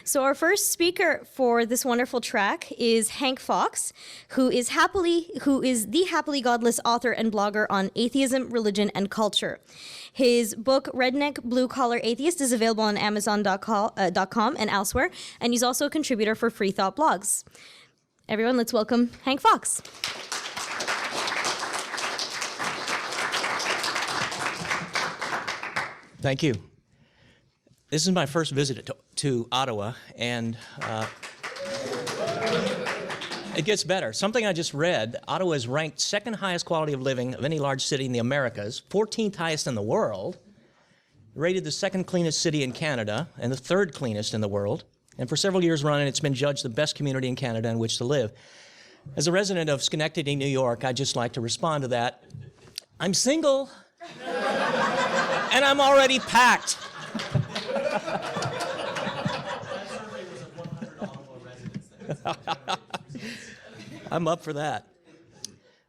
So our first speaker for this wonderful track is Hank Fox, who is the happily godless author and blogger on atheism, religion, and culture. His book Redneck Blue Collar Atheist is available on Amazon.com and elsewhere, and he's also a contributor for Free Thought blogs. Everyone, let's welcome Hank Fox. Thank you. This is my first visit to Ottawa, and it gets better. Something I just read, Ottawa is ranked second highest quality of living of any large city in the Americas, 14th highest in the world, rated the second cleanest city in Canada, and the third cleanest in the world. And for several years running, it's been judged the best community in Canada in which to live. As a resident of Schenectady, New York, I'd just like to respond to that. I'm single, and I'm already packed. I'm up for that.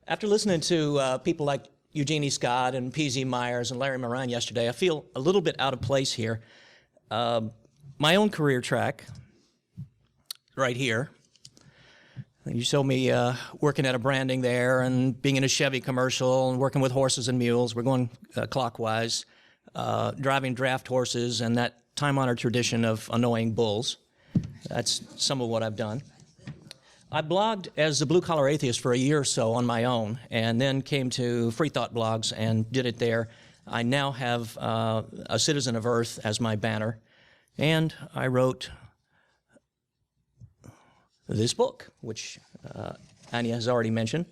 After listening to people like Eugenie Scott and P.Z. Myers and Larry Moran yesterday, I feel a little bit out of place here. My own career track, right here. You saw me working at a branding there and being in a Chevy commercial and working with horses and mules. We're going clockwise, driving draft horses and that time-honored tradition of annoying bulls. That's some of what I've done. I blogged as a blue-collar atheist for a year or so on my own, and then came to Free Thought blogs and did it there. I now have a Citizen of Earth as my banner, and I wrote this book, which Anya has already mentioned.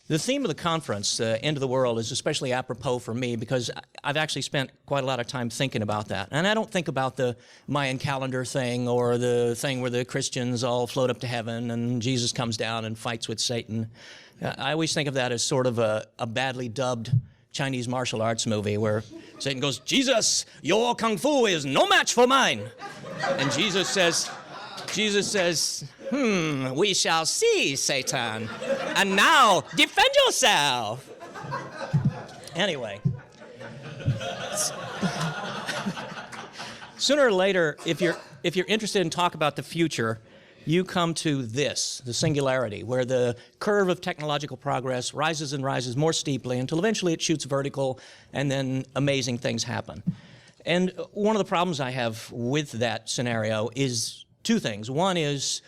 The theme of the conference, End of the World, is especially apropos for me because I've actually spent quite a lot of time thinking about that. And I don't think about the Mayan calendar thing or the thing where the Christians all float up to heaven and Jesus comes down and fights with Satan. I always think of that as sort of a badly dubbed Chinese martial arts movie where Satan goes, "Jesus, your kung fu is no match for mine." And Jesus says, we shall see, Satan. And now, defend yourself. Anyway. Sooner or later, if you're interested in talk about the future, you come to this, the singularity, where the curve of technological progress rises and rises more steeply until eventually it shoots vertical, and then amazing things happen. And one of the problems I have with that scenario is two things. One is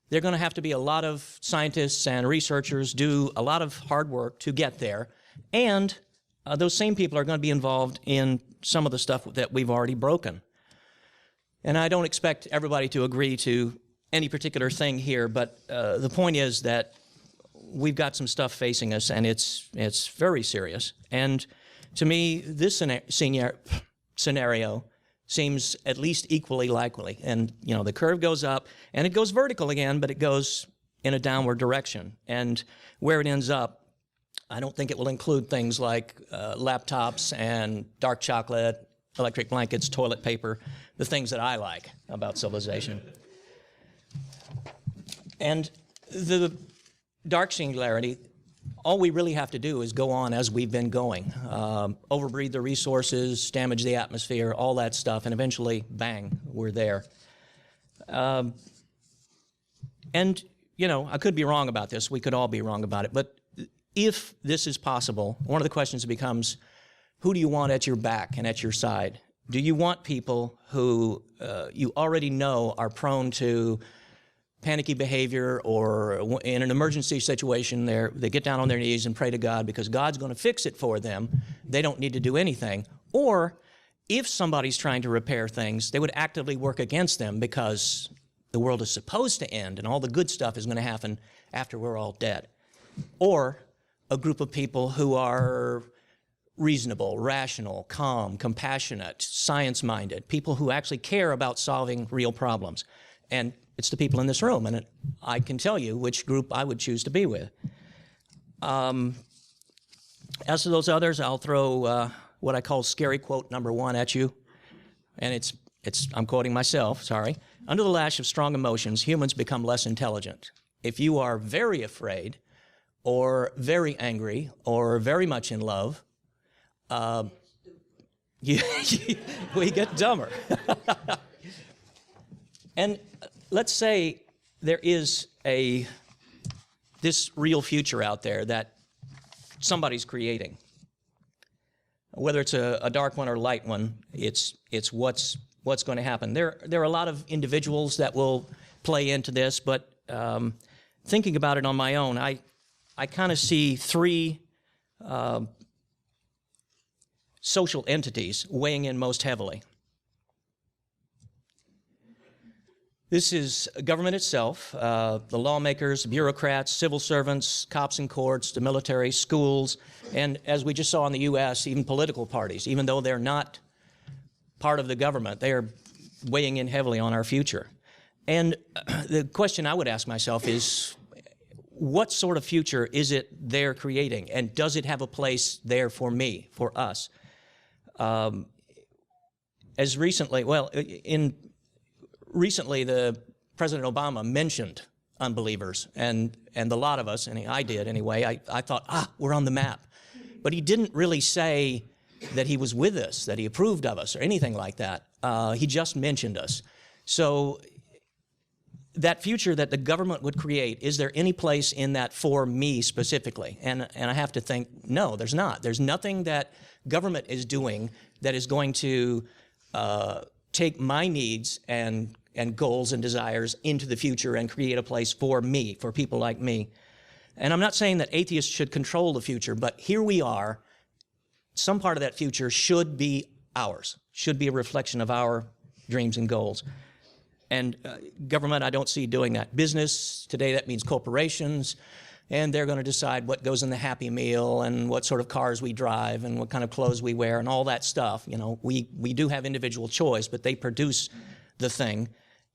there are going to have to be a lot of scientists and researchers do a lot of hard work to get there, and those same people are going to be involved in some of the stuff that we've already broken. And I don't expect everybody to agree to any particular thing here, but the point is that we've got some stuff facing us, and it's very serious. And to me, this scenario seems at least equally likely. And, you know, the curve goes up, and it goes vertical again, but it goes in a downward direction. And where it ends up, I don't think it will include things like laptops and dark chocolate, electric blankets, toilet paper, the things that I like about civilization. And the dark singularity, all we really have to do is go on as we've been going. Overbreed the resources, damage the atmosphere, all that stuff, and eventually, bang, we're there. And, you know, I could be wrong about this. We could all be wrong about it. But if this is possible, one of the questions becomes, who do you want at your back and at your side? Do you want people who you already know are prone to panicky behavior, or in an emergency situation, they get down on their knees and pray to God because God's going to fix it for them. They don't need to do anything. Or if somebody's trying to repair things, they would actively work against them because the world is supposed to end and all the good stuff is going to happen after we're all dead. Or a group of people who are reasonable, rational, calm, compassionate, science-minded, people who actually care about solving real problems. And it's the people in this room, and I can tell you which group I would choose to be with. As to those others, I'll throw what I call scary quote number one at you, and I'm quoting myself, sorry. Under the lash of strong emotions, humans become less intelligent. If you are very afraid, or very angry, or very much in love, we get dumber. And let's say there is this real future out there that somebody's creating. Whether it's a dark one or light one, it's what's going to happen. There are a lot of individuals that will play into this, but thinking about it on my own, I kind of see three social entities weighing in most heavily. This is government itself, the lawmakers, bureaucrats, civil servants, cops and courts, the military, schools, and as we just saw in the U.S., even political parties. Even though they're not part of the government, they are weighing in heavily on our future. And the question I would ask myself is, what sort of future is it they're creating? And does it have a place there for me, for us? As recently, recently, the President Obama mentioned unbelievers, and a lot of us, and I did anyway, I thought, we're on the map. But he didn't really say that he was with us, that he approved of us, or anything like that. He just mentioned us. So that future that the government would create, is there any place in that for me specifically? And I have to think, no, there's not. There's nothing that government is doing that is going to take my needs and goals and desires into the future and create a place for me, for people like me. And I'm not saying that atheists should control the future, but here we are. Some part of that future should be ours, should be a reflection of our dreams and goals. And government, I don't see doing that. Business, today that means corporations, and they're going to decide what goes in the Happy Meal and what sort of cars we drive and what kind of clothes we wear and all that stuff. You know, we do have individual choice, but they produce the thing.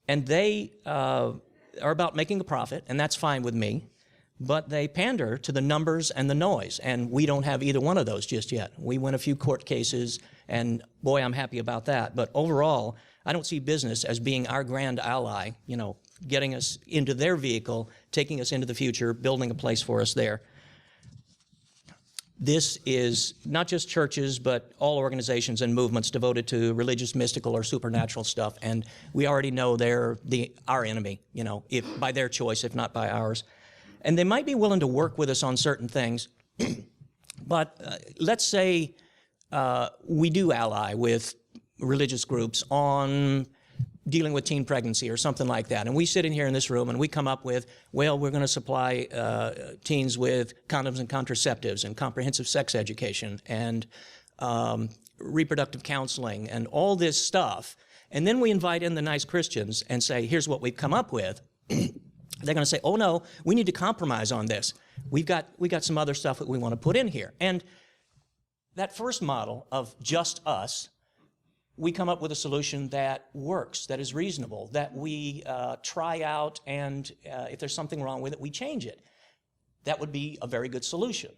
And they are about making a profit, and that's fine with me. But they pander to the numbers and the noise, and we don't have either one of those just yet. We win a few court cases, and boy, I'm happy about that. But overall, I don't see business as being our grand ally, you know, getting us into their vehicle, taking us into the future, building a place for us there. This is not just churches, but all organizations and movements devoted to religious, mystical, or supernatural stuff. And we already know they're our enemy, you know, if by their choice, if not by ours. And they might be willing to work with us on certain things, but let's say we do ally with religious groups on dealing with teen pregnancy or something like that. And we sit in here in this room and we come up with, well, we're going to supply teens with condoms and contraceptives and comprehensive sex education and reproductive counseling and all this stuff. And then we invite in the nice Christians and say, here's what we've come up with. They're going to say, oh no, we need to compromise on this. We got some other stuff that we want to put in here. And that first model of just us, we come up with a solution that works, that is reasonable, that we try out, and if there's something wrong with it, we change it. That would be a very good solution.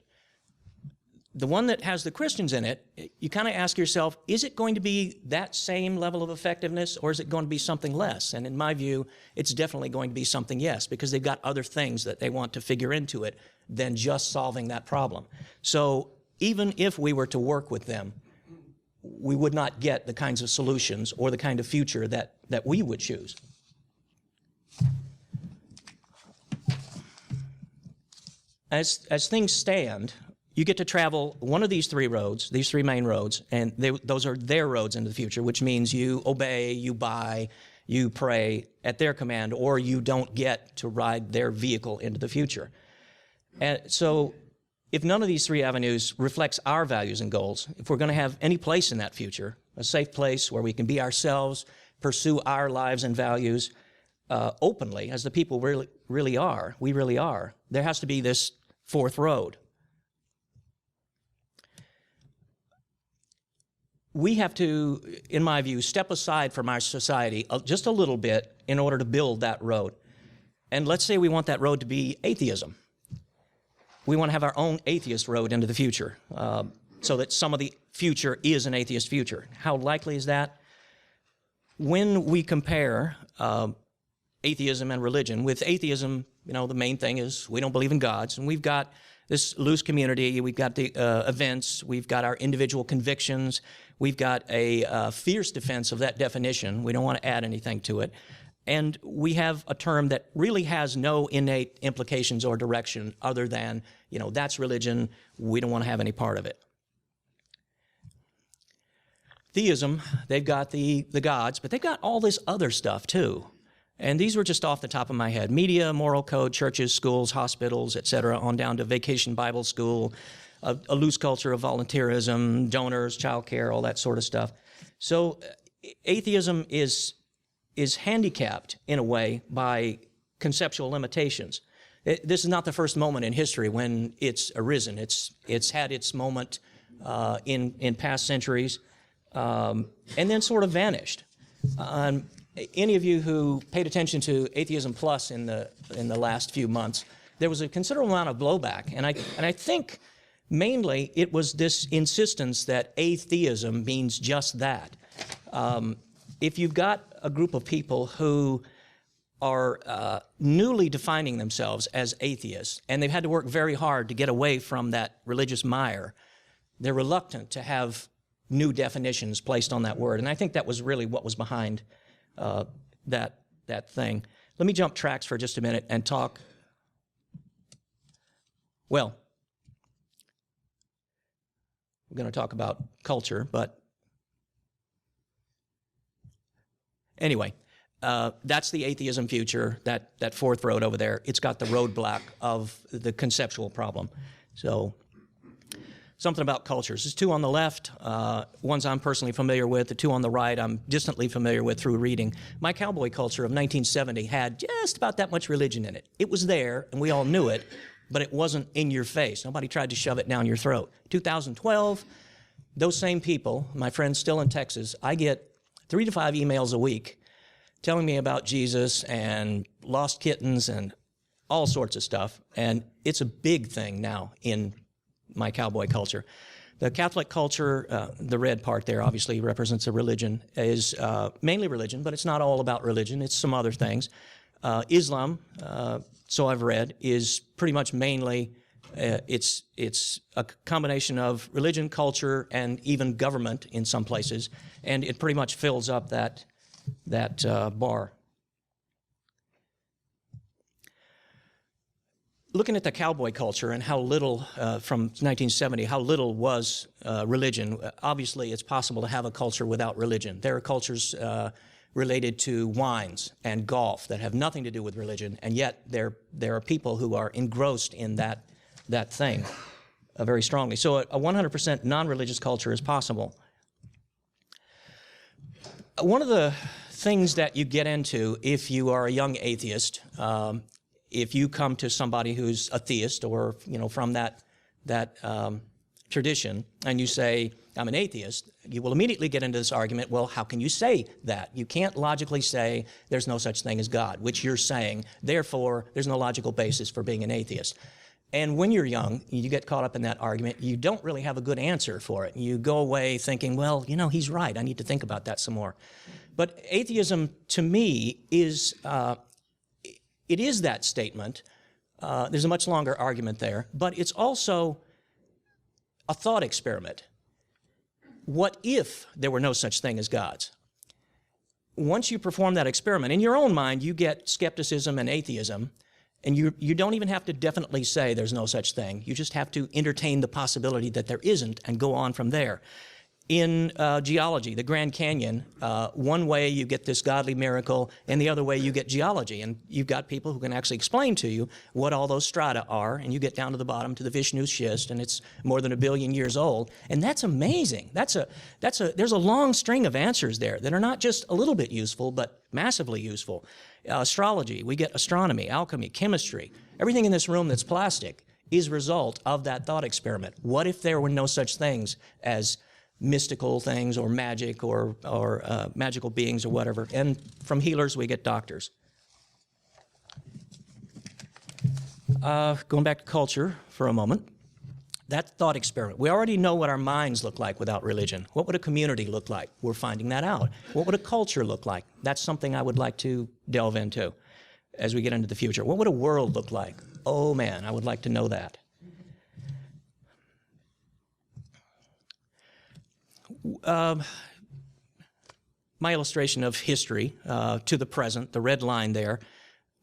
The one that has the Christians in it, you kind of ask yourself, is it going to be that same level of effectiveness, or is it going to be something less? And in my view, it's definitely going to be something yes, because they've got other things that they want to figure into it than just solving that problem. So even if we were to work with them, we would not get the kinds of solutions or the kind of future that we would choose. As things stand, you get to travel one of these three roads, these three main roads, and those are their roads into the future, which means you obey, you buy, you pray at their command, or you don't get to ride their vehicle into the future. And so if none of these three avenues reflects our values and goals, if we're going to have any place in that future, a safe place where we can be ourselves, pursue our lives and values openly, as the people we really are, there has to be this fourth road. We have to, in my view, step aside from our society just a little bit in order to build that road. And let's say we want that road to be atheism. We want to have our own atheist road into the future, so that some of the future is an atheist future. How likely is that? When we compare atheism and religion, with atheism, you know, the main thing is we don't believe in gods, and we've got this loose community, we've got the events, we've got our individual convictions, we've got a fierce defense of that definition. We don't want to add anything to it. And we have a term that really has no innate implications or direction other than, that's religion. We don't want to have any part of it. Theism, they've got the gods, but they've got all this other stuff too. And these were just off the top of my head. Media, moral code, churches, schools, hospitals, etc., on down to vacation Bible school, a loose culture of volunteerism, donors, childcare, all that sort of stuff. So atheism is handicapped in a way by conceptual limitations. This is not the first moment in history when it's arisen. It's had its moment in past centuries, and then sort of vanished. Any of you who paid attention to Atheism Plus in the last few months, there was a considerable amount of blowback, and I think mainly it was this insistence that atheism means just that. If you've got a group of people who are newly defining themselves as atheists, and they've had to work very hard to get away from that religious mire, they're reluctant to have new definitions placed on that word. And I think that was really what was behind that thing. Let me jump tracks for just a minute and talk. Well, we're going to talk about culture, but anyway, that's the atheism future, that fourth road over there. It's got the roadblock of the conceptual problem. So something about cultures. There's two on the left, ones I'm personally familiar with. The two on the right I'm distantly familiar with through reading. My cowboy culture of 1970 had just about that much religion in it. It was there, and we all knew it, but it wasn't in your face. Nobody tried to shove it down your throat. 2012, those same people, my friends still in Texas, I get 3 to 5 emails a week telling me about Jesus and lost kittens and all sorts of stuff, and it's a big thing now in my cowboy culture. The Catholic culture, the red part there obviously represents a religion, is mainly religion, but it's not all about religion. It's some other things. Islam, so I've read, is pretty much mainly, it's a combination of religion, culture, and even government in some places, and it pretty much fills up that bar. Looking at the cowboy culture and how little, from 1970, how little was religion, obviously it's possible to have a culture without religion. There are cultures related to wines and golf that have nothing to do with religion, and yet there are people who are engrossed in that thing very strongly. So a 100% non-religious culture is possible. One of the things that you get into if you are a young atheist, if you come to somebody who's a theist or from that tradition and you say, I'm an atheist, you will immediately get into this argument, well, how can you say that? You can't logically say there's no such thing as God, which you're saying. Therefore, there's no logical basis for being an atheist. And when you're young, you get caught up in that argument, you don't really have a good answer for it. You go away thinking, well, he's right. I need to think about that some more. But atheism, to me, is it is that statement. There's a much longer argument there, but it's also a thought experiment. What if there were no such thing as gods? Once you perform that experiment, in your own mind, you get skepticism and atheism, and you don't even have to definitely say there's no such thing. You just have to entertain the possibility that there isn't and go on from there. In geology, the Grand Canyon, one way you get this godly miracle, and the other way you get geology. And you've got people who can actually explain to you what all those strata are, and you get down to the bottom to the Vishnu schist, and it's more than 1 billion years old. And that's amazing. There's a long string of answers there that are not just a little bit useful, but massively useful. Astrology, we get astronomy, alchemy, chemistry. Everything in this room that's plastic is a result of that thought experiment. What if there were no such things as mystical things or magic or magical beings or whatever? And from healers, we get doctors. Going back to culture for a moment, that thought experiment. We already know what our minds look like without religion. What would a community look like? We're finding that out. What would a culture look like? That's something I would like to delve into as we get into the future. What would a world look like? Oh man, I would like to know that. my illustration of history to the present, the red line there.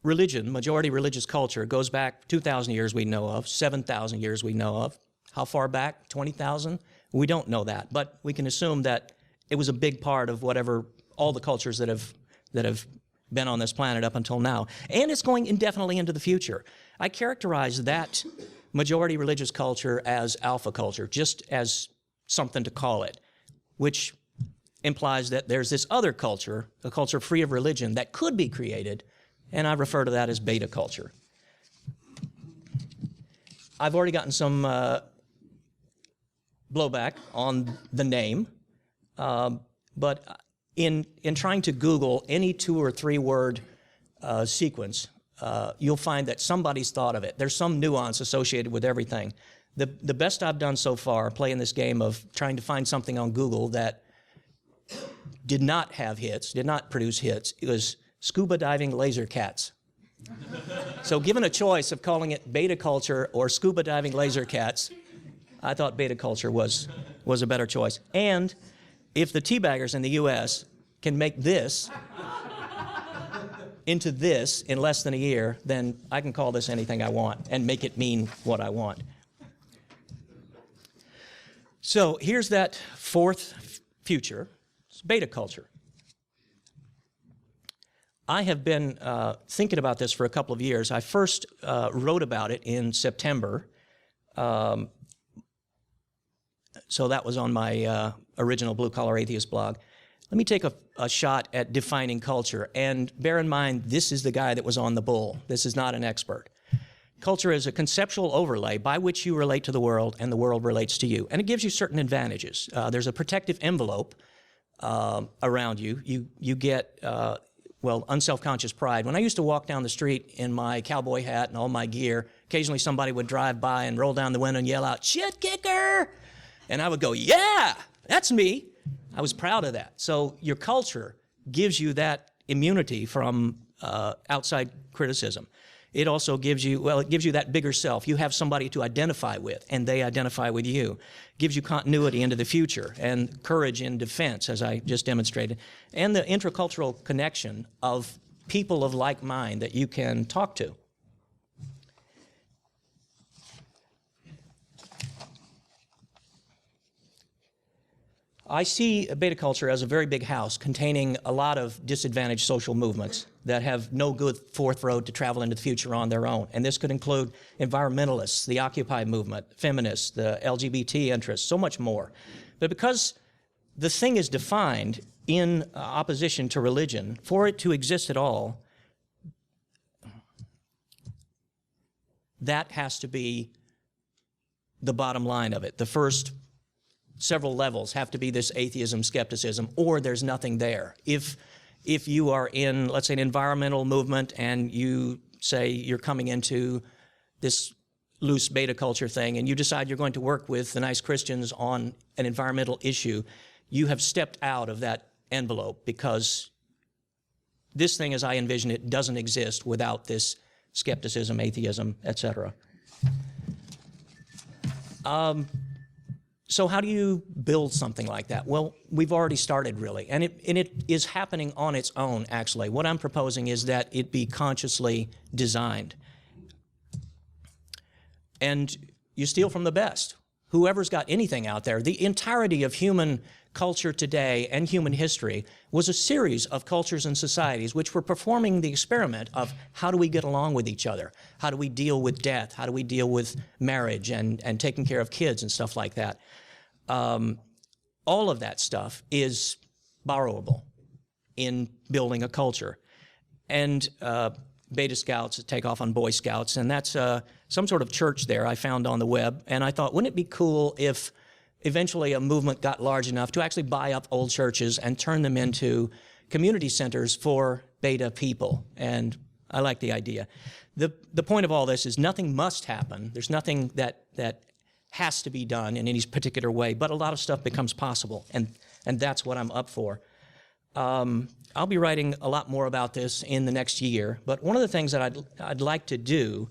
Religion, majority religious culture, goes back 2,000 years we know of, 7,000 years we know of. How far back? 20,000? We don't know that, but we can assume that it was a big part of all the cultures that have been on this planet up until now. And it's going indefinitely into the future. I characterize that majority religious culture as alpha culture, just as something to call it, which implies that there's this other culture, a culture free of religion, that could be created, and I refer to that as beta culture. I've already gotten some blowback on the name, but in trying to Google any 2 or 3 word sequence, you'll find that somebody's thought of it. There's some nuance associated with everything. The best I've done so far, playing this game of trying to find something on Google that did not have hits, did not produce hits, it was scuba diving laser cats. So given a choice of calling it beta culture or scuba diving laser cats, I thought beta culture was a better choice. And if the teabaggers in the U.S. can make this into this in less than a year, then I can call this anything I want and make it mean what I want. So here's that 4th future, it's beta culture. I have been thinking about this for a couple of years. I first wrote about it in September. So that was on my original Blue Collar Atheist blog. Let me take a shot at defining culture. And bear in mind, this is the guy that was on the Bull. This is not an expert. Culture is a conceptual overlay by which you relate to the world and the world relates to you. And it gives you certain advantages. There's a protective envelope around you. You get unselfconscious pride. When I used to walk down the street in my cowboy hat and all my gear, occasionally somebody would drive by and roll down the window and yell out, "Shit kicker!" And I would go, "Yeah, that's me." I was proud of that. So your culture gives you that immunity from outside criticism. It also gives you, it gives you that bigger self. You have somebody to identify with, and they identify with you. It gives you continuity into the future and courage in defense, as I just demonstrated, and the intercultural connection of people of like mind that you can talk to. I see beta culture as a very big house containing a lot of disadvantaged social movements that have no good fourth road to travel into the future on their own. And this could include environmentalists, the Occupy movement, feminists, the LGBT interests, so much more. But because the thing is defined in opposition to religion, for it to exist at all, that has to be the bottom line of it. The first several levels have to be this atheism, skepticism, or there's nothing there. If you are in, let's say, an environmental movement and you say you're coming into this loose beta culture thing and you decide you're going to work with the nice Christians on an environmental issue, you have stepped out of that envelope because this thing, as I envision it, doesn't exist without this skepticism, atheism, etc. So how do you build something like that? Well, we've already started, really, and it is happening on its own, actually. What I'm proposing is that it be consciously designed. And you steal from the best. Whoever's got anything out there, the entirety of human culture today and human history was a series of cultures and societies which were performing the experiment of how do we get along with each other? How do we deal with death? How do we deal with marriage and taking care of kids and stuff like that? All of that stuff is borrowable in building a culture. And Beta Scouts take off on Boy Scouts, and that's some sort of church there I found on the web. And I thought, wouldn't it be cool if eventually a movement got large enough to actually buy up old churches and turn them into community centers for beta people? And I like the idea. The point of all this is nothing must happen. There's nothing that has to be done in any particular way, but a lot of stuff becomes possible, and that's what I'm up for. I'll be writing a lot more about this in the next year, but one of the things that I'd like to do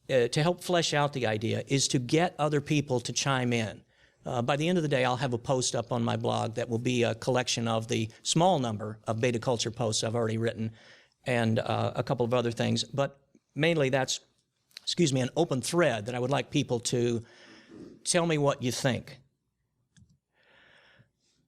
to help flesh out the idea is to get other people to chime in. By the end of the day, I'll have a post up on my blog that will be a collection of the small number of beta culture posts I've already written and a couple of other things. But mainly that's, an open thread that I would like people to tell me what you think.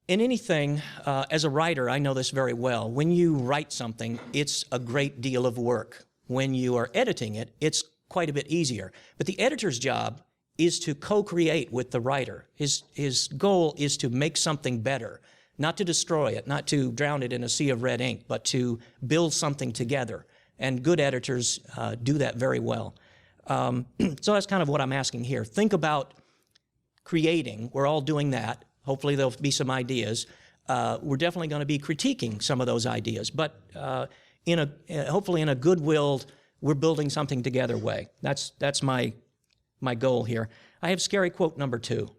In anything, as a writer, I know this very well. When you write something, it's a great deal of work. When you are editing it, it's quite a bit easier. But the editor's job is to co-create with the writer. His goal is to make something better, not to destroy it, not to drown it in a sea of red ink, but to build something together. And good editors do that very well. So that's kind of what I'm asking here. Think about creating. We're all doing that. Hopefully there'll be some ideas. We're definitely going to be critiquing some of those ideas, but hopefully in a goodwill, we're building something together way. That's my goal here. I have scary quote number 2.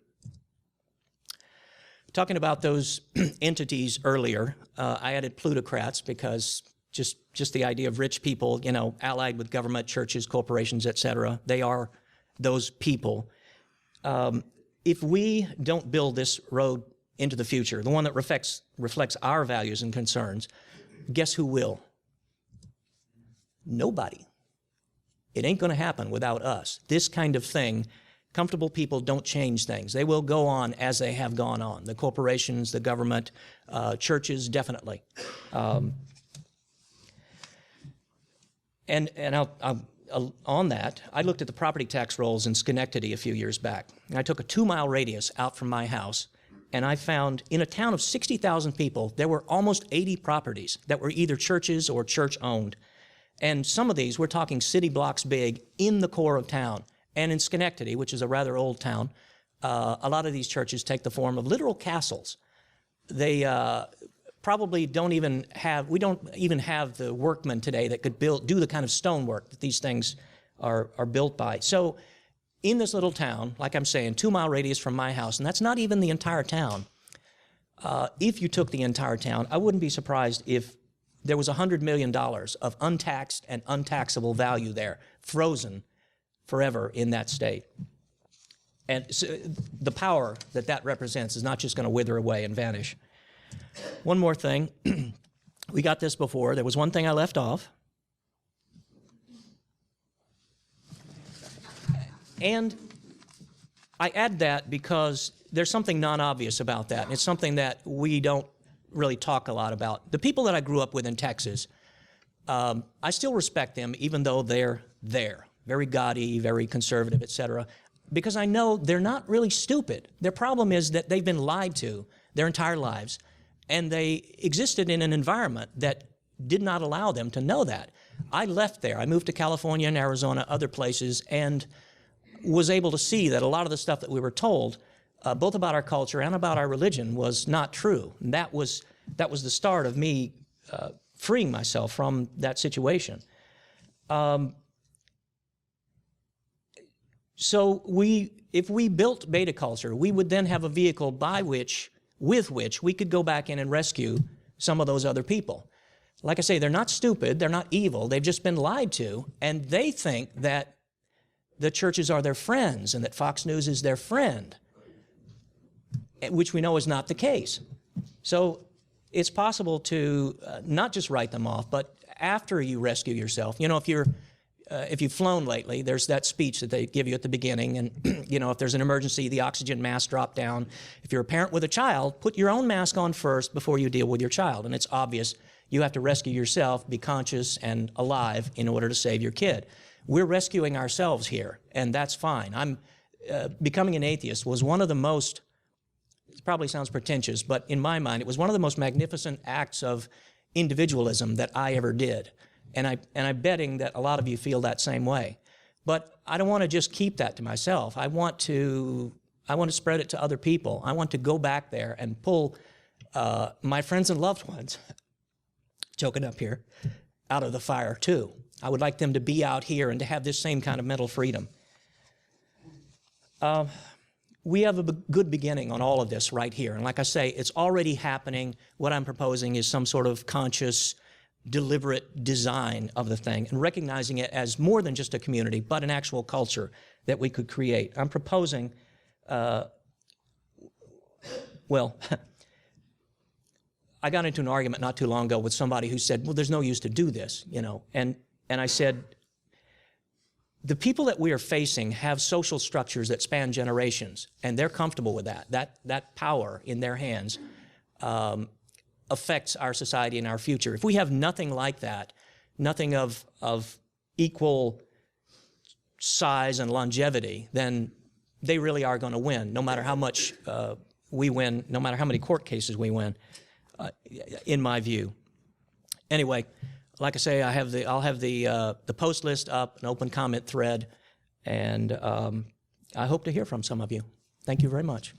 Talking about those entities earlier, I added plutocrats because just the idea of rich people, allied with government, churches, corporations, etc. They are those people. If we don't build this road into the future, the one that reflects our values and concerns, guess who will? Nobody. It ain't going to happen without us. This kind of thing, comfortable people don't change things. They will go on as they have gone on. The corporations, the government, churches, definitely. And on that, I looked at the property tax rolls in Schenectady a few years back. And I took a 2-mile radius out from my house, and I found in a town of 60,000 people, there were almost 80 properties that were either churches or church-owned. And some of these, we're talking city blocks big, in the core of town. And in Schenectady, which is a rather old town, a lot of these churches take the form of literal castles. They probably don't even have the workmen today that could do the kind of stonework that these things are built by. So in this little town, like I'm saying, 2-mile radius from my house, and that's not even the entire town. If you took the entire town, I wouldn't be surprised if there was $100 million of untaxed and untaxable value there, frozen forever in that state. And so the power that represents is not just going to wither away and vanish. One more thing. We got this before. There was one thing I left off. And I add that because there's something non-obvious about that. And it's something that we don't really talk a lot about. The people that I grew up with in Texas, I still respect them even though they're there. Very gaudy, very conservative, etc. Because I know they're not really stupid. Their problem is that they've been lied to their entire lives, and they existed in an environment that did not allow them to know that. I left there. I moved to California and Arizona, other places, and was able to see that a lot of the stuff that we were told, both about our culture and about our religion, was not true. And that was the start of me freeing myself from that situation. So if we built beta culture, we would then have a vehicle with which we could go back in and rescue some of those other people. Like I say, they're not stupid, they're not evil, they've just been lied to, and they think that the churches are their friends and that Fox News is their friend, which we know is not the case. So it's possible to not just write them off, but after you rescue yourself, if you've flown lately, there's that speech that they give you at the beginning, and if there's an emergency, the oxygen mask drop down. If you're a parent with a child, put your own mask on first before you deal with your child. And it's obvious you have to rescue yourself, be conscious and alive in order to save your kid. We're rescuing ourselves here, and that's fine. Becoming an atheist was one of the most, it probably sounds pretentious, but in my mind, it was one of the most magnificent acts of individualism that I ever did. And I'm betting that a lot of you feel that same way. But I don't want to just keep that to myself. I want to spread it to other people. I want to go back there and pull my friends and loved ones, choking up here, out of the fire too. I would like them to be out here and to have this same kind of mental freedom. We have a good beginning on all of this right here. And like I say, it's already happening. What I'm proposing is some sort of conscious, deliberate design of the thing and recognizing it as more than just a community, but an actual culture that we could create. I'm proposing Well, I got into an argument not too long ago with somebody who said, well, there's no use to do this, you know. And I said, the people that we are facing have social structures that span generations, and they're comfortable with that. That power in their hands affects our society and our future. If we have nothing like that, nothing of equal size and longevity, then they really are going to win, no matter how much we win, no matter how many court cases we win, in my view. Anyway, like I say, I'll have the post list up, an open comment thread, and I hope to hear from some of you. Thank you very much.